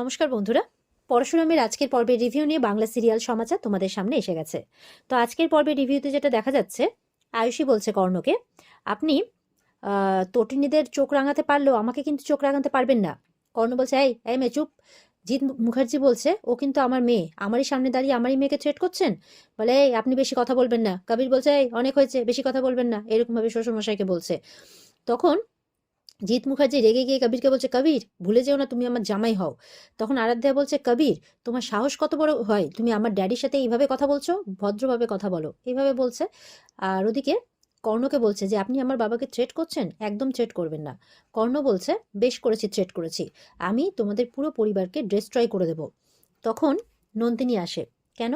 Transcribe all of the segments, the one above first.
নমস্কার বন্ধুরা, পরশুরামের আজকের পর্বের রিভিউ নিয়ে বাংলা সিরিয়াল সমাচার তোমাদের সামনে এসে গেছে। তো আজকের পর্বের রিভিউতে যেটা দেখা যাচ্ছে, আয়ুষী বলছে কর্ণকে, আপনি তটিনীদের চোখ রাঙাতে পারলেও আমাকে কিন্তু চোখ রাঙাতে পারবেন না। কর্ণ বলছে, এই এই মেয়ে চুপ। জিৎ মুখার্জি বলছে, ও কিন্তু আমার মেয়ে, আমারই সামনে দাঁড়িয়ে আমারই মেয়েকে থ্রেট করছেন। বলে, এই আপনি বেশি কথা বলবেন না। কবির বলছে, এই অনেক হয়েছে, বেশি কথা বলবেন না, এরকম ভাবে শ্বশুরমশাইকে বলছে। তখন জিৎ মুখার্জি রেগে গিয়ে কবিরকে বলছে, কবির ভুলে যেও না তুমি আমার জামাই হও। তখন আরাধ্যা বলছে, কবির তোমার সাহস কত বড় হয়, তুমি আমার ড্যাডির সাথে এইভাবে কথা বলছো, ভদ্রভাবে কথা বলো, এইভাবে বলছে। আর ওদিকে কর্ণকে বলছে যে আপনি আমার বাবাকে থ্রেট করছেন, একদম থ্রেট করবেন না। কর্ণ বলছে, বেশ করেছি, থ্রেট করেছি, আমি তোমাদের পুরো পরিবারকে ডেস্ট্রয় করে দেব। তখন নন্দিনী আসে। কেন,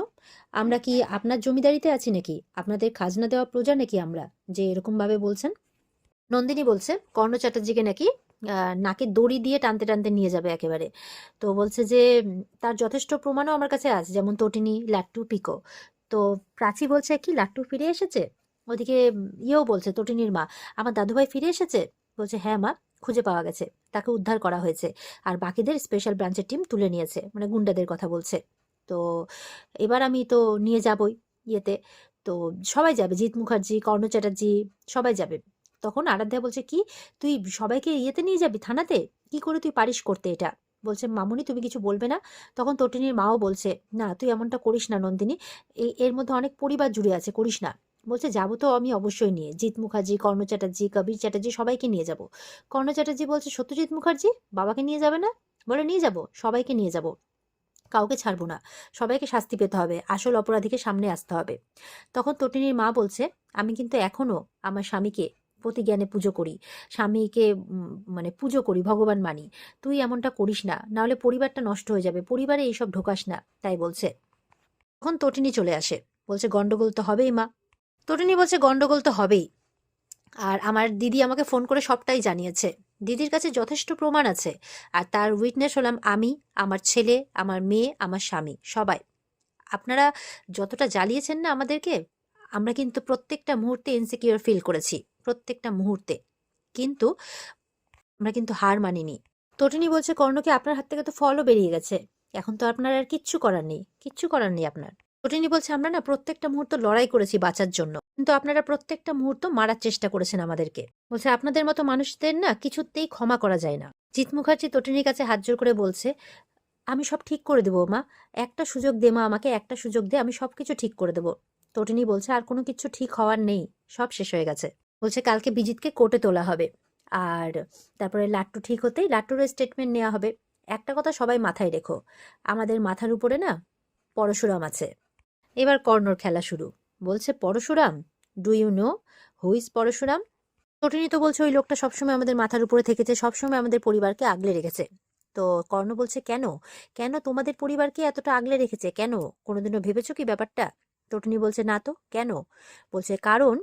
আমরা কি আপনার জমিদারিতে আছি নাকি? আপনাদের খাজনা দেওয়া প্রজা নাকি আমরা, যে এরকম ভাবে বলছেন? নন্দিনী বলছে কর্ণ চ্যাটার্জিকে নাকি নাকে দড়ি দিয়ে টানতে টানতে নিয়ে যাবে একেবারে। তো বলছে যে তার যথেষ্ট প্রমাণও আমার কাছে আছে, যেমন তটিনী, লাট্টু, পিকো। তো প্রাচী বলছে, কি লাট্টু ফিরে এসেছে? ওদিকে ইয়েও বলছে, তটিনীর মা, আমার দাদুভাই ফিরে এসেছে? বলছে, হ্যাঁ মা, খুঁজে পাওয়া গেছে, তাকে উদ্ধার করা হয়েছে, আর বাকিদের স্পেশাল ব্রাঞ্চের টিম তুলে নিয়েছে, মানে গুন্ডাদের কথা বলছে। তো এবার আমি তো নিয়ে যাবই ইয়েতে। তো সবাই যাবে, জিৎ মুখার্জি, কর্ণ চ্যাটার্জি, সবাই যাবে। তখন আরাধ্যা বলছে, কি তুই সবাইকে ইয়েতে নিয়ে যাবি, থানাতে? কি করে তুই পারিস করতে এটা? বলছে, মামুনি তুমি কিছু বলবে না? তখন তটিনীর মাও বলছে, না তুই এমনটা করিস না নন্দিনী, এর মধ্যে অনেক পরিবার জুড়ে আছে, করিস না। বলছে, যাবো তো আমি অবশ্যই নিয়ে, জিৎ মুখার্জি, কর্ণ চ্যাটার্জি, কবির চ্যাটার্জি, সবাইকে নিয়ে যাব। কর্ণ চ্যাটার্জি বলছে, সত্যজিৎ মুখার্জি বাবাকে নিয়ে যাবে না? বলে, নিয়ে যাব, সবাইকে নিয়ে যাব, কাউকে ছাড়বো না, সবাইকে শাস্তি পেতে হবে, আসল অপরাধীকে সামনে আসতে হবে। তখন তটিনীর মা বলছে, আমি কিন্তু এখনো আমার স্বামীকে প্রতিজ্ঞানে পুজো করি, স্বামীকে মানে পুজো করি, ভগবান মানি। তুই এমনটা করিস না, নাহলে পরিবারটা নষ্ট হয়ে যাবে, পরিবারে এইসব ঢোকাস না, তাই বলছে। তখন তটিনী চলে আসে, বলছে, গন্ডগোল তো হবেই মা। তটিনী বলছে, গন্ডগোল তো হবেই, আর আমার দিদি আমাকে ফোন করে সবটাই জানিয়েছে, দিদির কাছে যথেষ্ট প্রমাণ আছে, আর তার উইটনেস হলাম আমি, আমার ছেলে, আমার মেয়ে, আমার স্বামী, সবাই। আপনারা যতটা জ্বালিয়েছেন না আমাদেরকে, আমরা কিন্তু প্রত্যেকটা মুহূর্তে ইনসিকিউর ফিল করেছি, প্রত্যেকটা মুহূর্তে, কিন্তু আমরা কিন্তু হার মানিনি। তটিনী বলছে, কর্ণকে আপনার হাত থেকে তো ফলও বেরিয়ে গেছে, এখন তো আপনার আর কিচ্ছু করার নেই, কিচ্ছু করার নেই আপনার। তটিনী বলছে, আমরা না প্রত্যেকটা মুহূর্ত লড়াই করেছি বাঁচার জন্য, কিন্তু আপনারা প্রত্যেকটা মুহূর্ত মারার চেষ্টা করেছেন আমাদেরকে। বলছে, আপনাদের মতো মানুষদের না কিছুতেই ক্ষমা করা যায় না। জিৎ মুখার্জি তটিনীর কাছে হাত জোর করে বলছে, আমি সব ঠিক করে দেবো মা, একটা সুযোগ দে মা, আমাকে একটা সুযোগ দে, আমি সবকিছু ঠিক করে দেবো। তটিনী বলছে, আর কোনো কিছু ঠিক হওয়ার নেই, সব শেষ হয়ে গেছে। বলছে, কালকে বিজিতকে কোর্টে তোলা হবে, আর তারপরে লাট্টু ঠিক হতেই লাট্টুর স্টেটমেন্ট নেওয়া হবে। একটা কথা সবাই মাথায় রেখো, আমাদের মাথার উপরে না পরশুরাম আছে। এবার কর্ণর খেলা শুরু। বলছে, Parshuram, do you know who is Parshuram? Tatini তো বলছে, ওই লোকটা সবসময় আমাদের মাথার উপরে থেকেছে, সবসময় আমাদের পরিবারকে আগলে রেখেছে। তো কর্ণ বলছে, কেন, কেন তোমাদের পরিবারকে এতটা আগলে রেখেছে, কেন, কোনোদিনও ভেবেছো কি ব্যাপারটা? তটিনী বলছে, না তো, কেন? বলছে, কারণ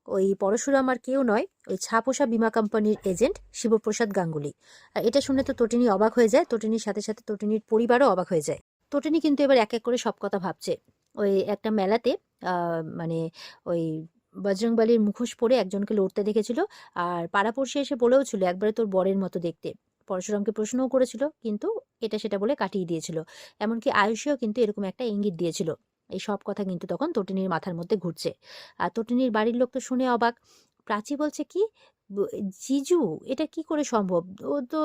ওই পরশুরাম আর কেউ নয়, ওই ছাপোষা বীমা কোম্পানির এজেন্ট শিবপ্রসাদ গাঙ্গুলি। আর এটা শুনে তো তটিনী অবাক হয়ে যায়, তটিনীর সাথে সাথে তটিনীর পরিবারও অবাক হয়ে যায়। তটিনী কিন্তু এবার এক এক করে সব কথা ভাবছে। ওই একটা মেলাতে মানে ওই বজরংবলীর মুখোশ পরে একজনকে লড়তে দেখেছিল, আর পাড়াপড়শি এসে বলেও ছিল, একবারে তোর বরের মতো দেখতে। পরশুরামকে প্রশ্নও করেছিল, কিন্তু এটা সেটা বলে কাটিয়ে দিয়েছিল। এমনকি আয়ুষীও কিন্তু এরকম একটা ইঙ্গিত দিয়েছিল। এই সব কথা কিন্তু তখন তটিনীর মাথার মধ্যে ঘুরছে। আর তটিনীর বাড়ির লোক তো শুনে অবাক। প্রাচী বলছে, কি ব- জিজু, এটা কি করে সম্ভব? ও তো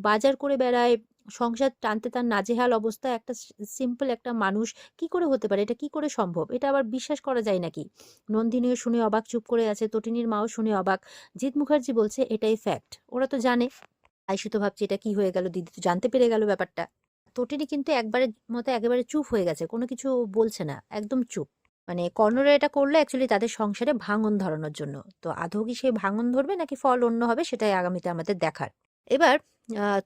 বাজার করে বেড়ায়, সংসার টানতে তার নাজেহাল অবস্থা, একটা সিম্পল একটা মানুষ, কি করে হতে পারে, এটা কি করে সম্ভব, এটা আবার বিশ্বাস করা যায় নাকি? নন্দিনীও শুনে অবাক, চুপ করে আছে, তটিনীর মাও শুনে অবাক। জিৎ মুখার্জি বলছে, এটাই ফ্যাক্ট, ওরা তো জানে। আইসু তো ভাবছে, এটা কি হয়ে গেল, দিদি তো জানতে পেরে গেল ব্যাপারটা। তটিনী কিন্তু একবারের মতো একেবারে চুপ হয়ে গেছে, কোনো কিছু বলছে না, একদম চুপ। মানে কর্ণরা এটা করলো অ্যাকচুয়ালি তাদের সংসারে ভাঙন ধরানোর জন্য। তো আদৌ কি সে ভাঙন ধরবে নাকি ফল অন্য হবে, সেটাই আগামীতে আমাদের দেখার। এবার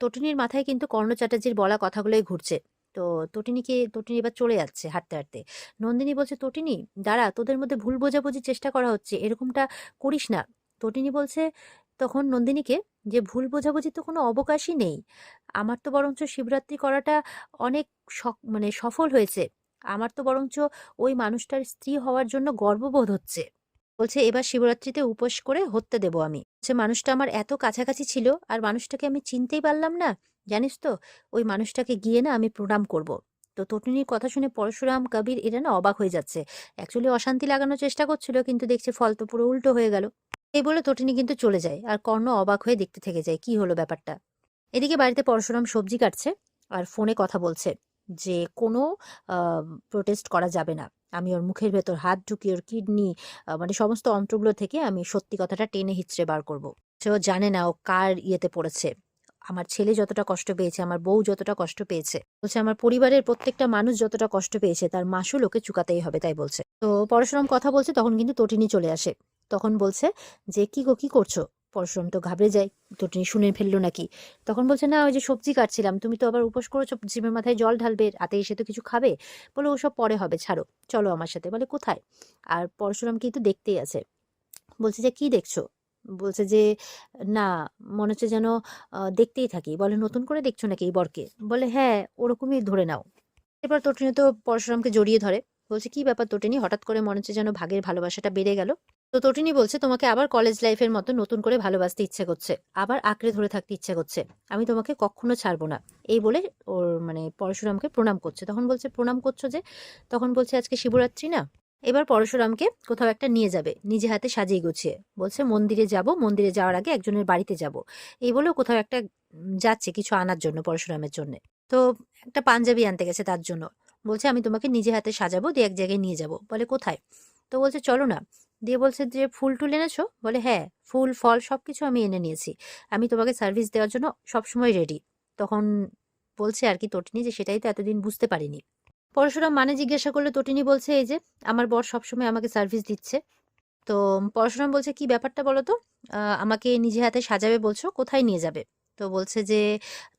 তটিনীর মাথায় কিন্তু কর্ণ চ্যাটার্জির বলা কথাগুলোই ঘুরছে। তো তটিনী এবার চলে যাচ্ছে হাঁটতে হাঁটতে। নন্দিনী বলছে, তটিনী দাঁড়া, তোদের মধ্যে ভুল বোঝাবুঝির চেষ্টা করা হচ্ছে, এরকমটা করিস না। তটিনী বলছে তখন নন্দিনীকে, যে ভুল বোঝাবুঝি তো কোনো অবকাশই নেই, আমার তো বরঞ্চ শিবরাত্রি করাটা অনেক মানে সফল হয়েছে, আমার তো বরঞ্চ ওই মানুষটার স্ত্রী হওয়ার জন্য গর্ববোধ হচ্ছে। বলছে এবার শিবরাত্রিতে উপোস করে হত্যা দেবো আমি। সে মানুষটা আমার এত কাছাকাছি ছিল আর মানুষটাকে আমি চিনতেই পারলাম না। জানিস তো ওই মানুষটাকে গিয়ে না আমি প্রণাম করব। তো তটিনীর কথা শুনে পরশুরাম, কবির এরা না অবাক হয়ে যাচ্ছে। অ্যাকচুয়ালি অশান্তি লাগানোর চেষ্টা করছিল কিন্তু দেখছে ফল তো পুরো উল্টো হয়ে গেল। এই বলে তটিনী কিন্তু চলে যায় আর কর্ণ অবাক হয়ে দেখতে থেকে যায় কি হলো ব্যাপারটা। এদিকে বাড়িতে পরশুরাম সবজি কাটছে আর ফোনে কথা বলছে যে কোনো প্রোটেস্ট করা যাবে না। আমি ওর মুখের ভেতর হাত ঢুকিয়ে ওর কিডনি মানে সমস্ত অন্ত্রগুলো থেকে আমি সত্যি কথাটা টেনে হিচড়ে বার করব। সে ও জানে না ও কার ইয়েতে পড়েছে। আমার ছেলে যতটা কষ্ট পেয়েছে, আমার বউ যতটা কষ্ট পেয়েছে, বলছে আমার পরিবারের প্রত্যেকটা মানুষ যতটা কষ্ট পেয়েছে তার মাসুল ওকে চুকাতেই হবে তাই বলছে। তো পরশুরাম কথা বলছে তখন কিন্তু তটিনী চলে আসে। তখন বলছে যে কি গো কি করছো? পরশুরাম তো ঘাবড়ে যায়। তটিনী শুনে ফেললো নাকি। তখন বলছে না ওই যে সবজি কাটছিলাম, তুমি তো আবার উপোস করেছো, জিভের মাথায় জল ঢালবে, রাতে এসে তো কিছু খাবে। বলে ওসব পরে হবে, ছাড়ো, চলো আমার সাথে। বলে কোথায়? আর পরশুরাম কিন্তু দেখতেই আছে। বলছে যে কি দেখছো? বলছে যে না, মনে হচ্ছে যেন দেখতেই থাকি। বলে নতুন করে দেখছো নাকি এই বরকে? বলে হ্যাঁ, ওরকমই ধরে নাও। এবার তটিনী তো পরশুরামকে জড়িয়ে ধরে। বলছে কি ব্যাপার তটিনী, হঠাৎ করে মনে হচ্ছে যেন ভাগের ভালোবাসাটা বেড়ে গেল। তো তটিনী বলছে তোমাকে আবার কলেজ লাইফের মতো নতুন করে ভালোবাসতে ইচ্ছে করছে, আবার আঁকড়ে ধরে থাকতে ইচ্ছে করছে। আমি তোমাকে কখনো ছাড়বো না। এই বলে ওর মানে পরশুরামকে প্রণাম করছে। তখন বলছে প্রণাম করছো যে? তখন বলছে আজকে শিবরাত্রি না। এবার পরশুরামকে কোথাও একটা নিয়ে যাবে নিজে হাতে সাজিয়ে গুছিয়ে। বলছে মন্দিরে যাব, মন্দিরে যাওয়ার আগে একজনের বাড়িতে যাব। এই বলেও কোথাও একটা যাচ্ছে কিছু আনার জন্য পরশুরামের জন্য। তো একটা পাঞ্জাবি আনতে গেছে তার জন্য। বলছে আমি তোমাকে নিজে হাতে সাজাবো, দিয়ে এক জায়গায় নিয়ে যাব। বলে কোথায়? তো বলছে চলো না। দিয়ে বলছে যে ফুল টুল এনেছো? বলে হ্যাঁ, ফুল ফল সবকিছু আমি এনে নিয়েছি। আমি তোমাকে সার্ভিস দেওয়ার জন্য সবসময় রেডি। তখন বলছে আর কি তটিনী যে সেটাই তো এতদিন বুঝতে পারিনি। পরশুরাম মানে জিজ্ঞাসা করলে তটিনী বলছে এই যে আমার বর সবসময় আমাকে সার্ভিস দিচ্ছে। তো পরশুরাম বলছে কি ব্যাপারটা বলো তো? আমাকে নিজে হাতে সাজাবে বলছো, কোথায় নিয়ে যাবে? তো বলছে যে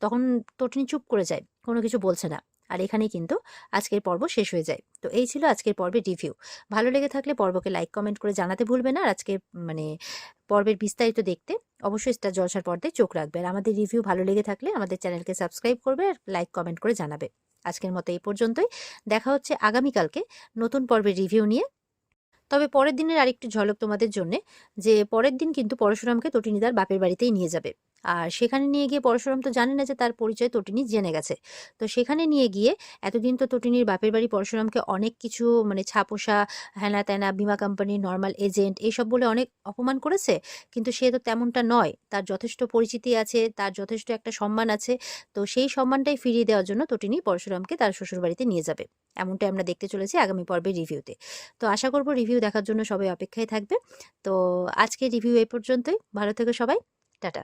তখন তটিনী চুপ করে যায়, কোনো কিছু বলছে না। আর এখানেই কিন্তু আজকের পর্ব শেষ হয়ে যায়। তো এই ছিল আজকের পর্বের রিভিউ। ভালো লেগে থাকলে পর্বকে লাইক কমেন্ট করে জানাতে ভুলবে না। আর আজকের মানে পর্বের বিস্তারিত দেখতে অবশ্যই স্টার জলসার পর্দায় চোখ রাখবে। আর আমাদের রিভিউ ভালো লেগে থাকলে আমাদের চ্যানেলকে সাবস্ক্রাইব করবে আর লাইক কমেন্ট করে জানাবে। আজকের মতো এই পর্যন্তই। দেখা হচ্ছে আগামীকালকে নতুন পর্বের রিভিউ নিয়ে। তবে পরের দিনের আরেকটু ঝলক তোমাদের জন্যে, যে পরের দিন কিন্তু পরশুরামকে তটিনী তার বাপের বাড়িতেই নিয়ে যাবে। আর সেখানে নিয়ে গিয়ে পরশুরাম তো জানে না যে তার পরিচয় তটিনী জেনে গেছে। তো সেখানে নিয়ে গিয়ে এতদিন তো তটিনীর বাপের বাড়ি পরশুরামকে অনেক কিছু মানে ছাপোষা, হ্যানা ত্যানা, বীমা কোম্পানির নর্মাল এজেন্ট এইসব বলে অনেক অপমান করেছে। কিন্তু সে তো তেমনটা নয়, তার যথেষ্ট পরিচিতি আছে, তার যথেষ্ট একটা সম্মান আছে। তো সেই সম্মানটাই ফিরিয়ে দেওয়ার জন্য তটিনী পরশুরামকে তার শ্বশুরবাড়িতে নিয়ে যাবে। এমনটাই আমরা দেখতে চলেছি আগামী পর্বের রিভিউতে। তো আশা করব রিভিউ দেখার জন্য সবাই অপেক্ষায় থাকবে। তো আজকের রিভিউ এই পর্যন্তই। ভালো থেকো সবাই। টাটা।